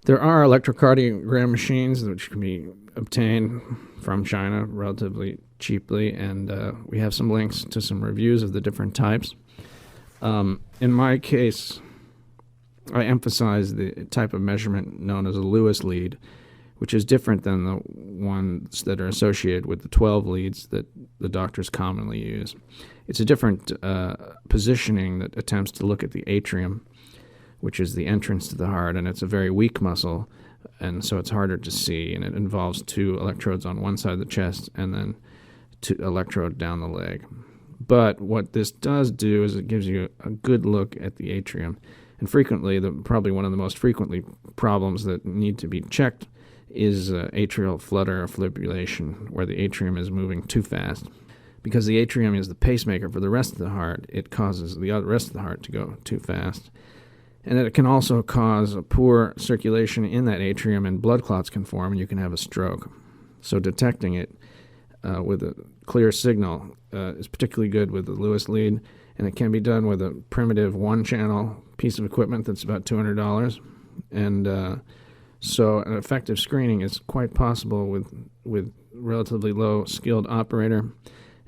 There are electrocardiogram machines which can be obtained from China relatively cheaply, and we have some links to some reviews of the different types. In my case, I emphasize the type of measurement known as a Lewis lead, which is different than the ones that are associated with the 12 leads that the doctors commonly use. It's a different positioning that attempts to look at the atrium, which is the entrance to the heart, and it's a very weak muscle, and so it's harder to see, and it involves 2 electrodes on one side of the chest and then 2 electrodes down the leg. But what this does do is it gives you a good look at the atrium, and frequently, probably one of the most frequently problems that need to be checked is atrial flutter or fibrillation, where the atrium is moving too fast. Because the atrium is the pacemaker for the rest of the heart, it causes the rest of the heart to go too fast. And it can also cause a poor circulation in that atrium, and blood clots can form, and you can have a stroke. So detecting it with a clear signal is particularly good with the Lewis lead, and it can be done with a primitive one-channel piece of equipment that's about $200. And so an effective screening is quite possible with relatively low-skilled operator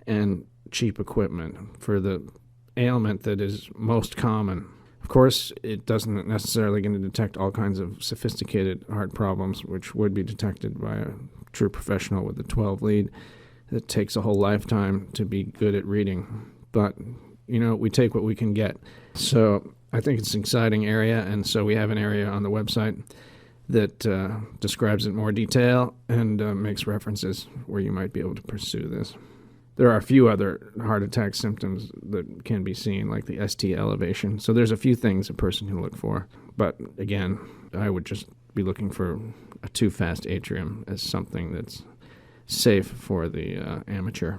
and cheap equipment for the ailment that is most common. Of course, it doesn't necessarily going to detect all kinds of sophisticated heart problems, which would be detected by a true professional with a 12 lead. It takes a whole lifetime to be good at reading. But, we take what we can get. So I think it's an exciting area, and so we have an area on the website that describes it in more detail and makes references where you might be able to pursue this. There are a few other heart attack symptoms that can be seen, like the ST elevation. So there's a few things a person can look for. But again, I would just be looking for a too fast atrium as something that's safe for the amateur.